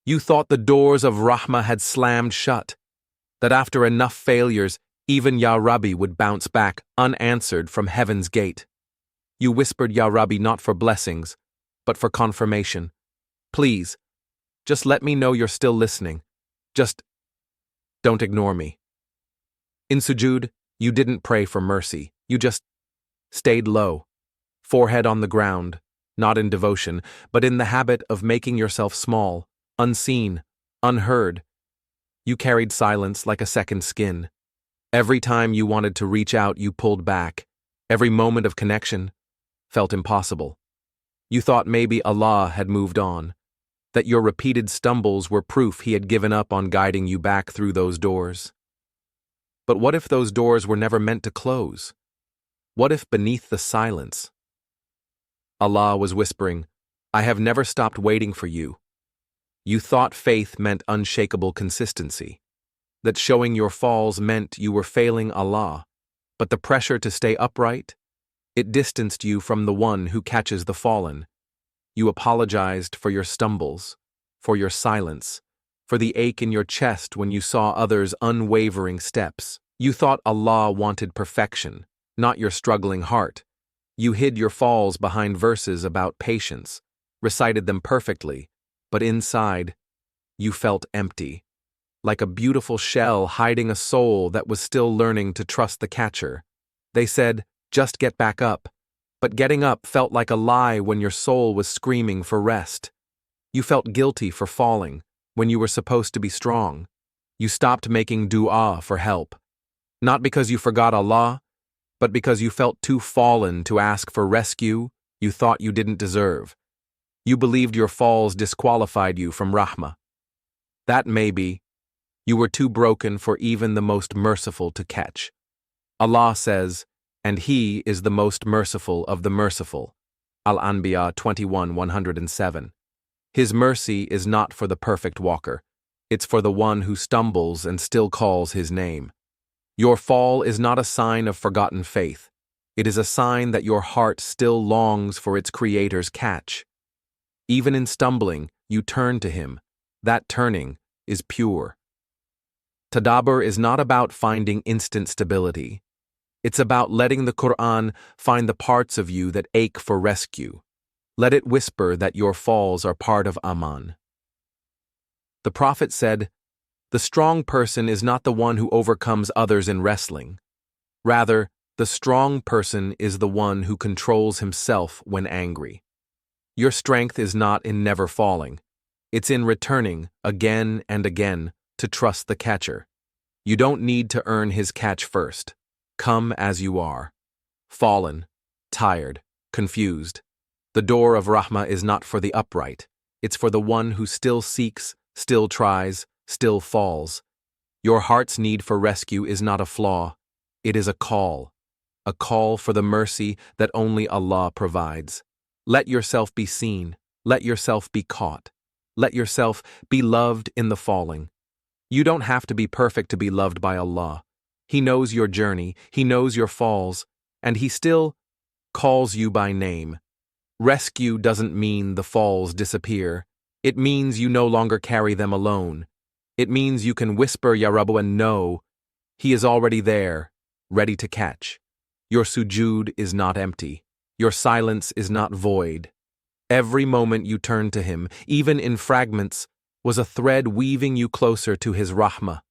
You thought the doors of Rahmah had slammed shut, that after enough failures, even Ya Rabbi would bounce back unanswered from heaven's gate. You whispered Ya Rabbi not for blessings, but for confirmation. Please, just let me know you're still listening. Just don't ignore me. In sujood, you didn't pray for mercy. You just stayed low, forehead on the ground, not in devotion, but in the habit of making yourself small, unseen, unheard. You carried silence like a second skin. Every time you wanted to reach out, you pulled back. Every moment of connection felt impossible. You thought maybe Allah had moved on, that your repeated stumbles were proof He had given up on guiding you back through those doors. But what if those doors were never meant to close? What if beneath the silence, Allah was whispering, I have never stopped waiting for you. You thought faith meant unshakable consistency, that showing your falls meant you were failing Allah, but the pressure to stay upright, it distanced you from the one who catches the fallen. You apologized for your stumbles, for your silence, for the ache in your chest when you saw others' unwavering steps. You thought Allah wanted perfection, not your struggling heart. You hid your falls behind verses about patience, recited them perfectly, but inside, you felt empty, like a beautiful shell hiding a soul that was still learning to trust the catcher. They said, just get back up, but getting up felt like a lie when your soul was screaming for rest. You felt guilty for falling when you were supposed to be strong. You stopped making dua for help, not because you forgot Allah, but because you felt too fallen to ask for rescue you thought you didn't deserve. You believed your falls disqualified you from Rahmah. That maybe you were too broken for even the most merciful to catch. Allah says, and He is the most merciful of the merciful. Al-Anbiya 21:107. His mercy is not for the perfect walker. It's for the one who stumbles and still calls His name. Your fall is not a sign of forgotten faith. It is a sign that your heart still longs for its Creator's catch. Even in stumbling, you turn to Him. That turning is pure. Tadabbur is not about finding instant stability. It's about letting the Qur'an find the parts of you that ache for rescue. Let it whisper that your falls are part of Aman. The Prophet said, the strong person is not the one who overcomes others in wrestling. Rather, the strong person is the one who controls himself when angry. Your strength is not in never falling. It's in returning, again and again, to trust the catcher. You don't need to earn His catch first. Come as you are. Fallen, tired, confused. The door of Rahmah is not for the upright. It's for the one who still seeks, still tries, still falls. Your heart's need for rescue is not a flaw. It is a call for the mercy that only Allah provides. Let yourself be seen. Let yourself be caught. Let yourself be loved in the falling. You don't have to be perfect to be loved by Allah. He knows your journey, He knows your falls, and He still calls you by name. Rescue doesn't mean the falls disappear. It means you no longer carry them alone. It means you can whisper Ya Rabbi and know He is already there, ready to catch. Your sujood is not empty. Your silence is not void. Every moment you turn to Him, even in fragments, was a thread weaving you closer to His Rahmah.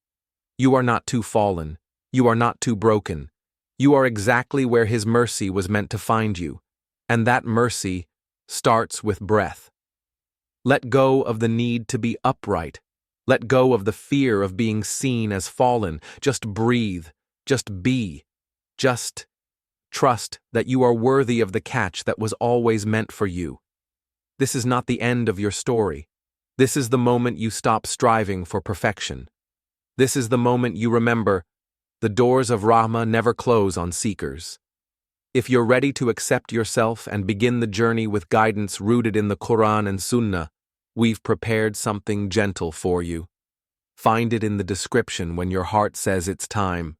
You are not too fallen. You are not too broken. You are exactly where His mercy was meant to find you, and that mercy starts with breath. Let go of the need to be upright. Let go of the fear of being seen as fallen. Just breathe. Just be. Just trust that you are worthy of the catch that was always meant for you. This is not the end of your story. This is the moment you stop striving for perfection. This is the moment you remember the doors of Rahmah never close on seekers. If you're ready to accept yourself and begin the journey with guidance rooted in the Quran and Sunnah, we've prepared something gentle for you. Find it in the description when your heart says it's time.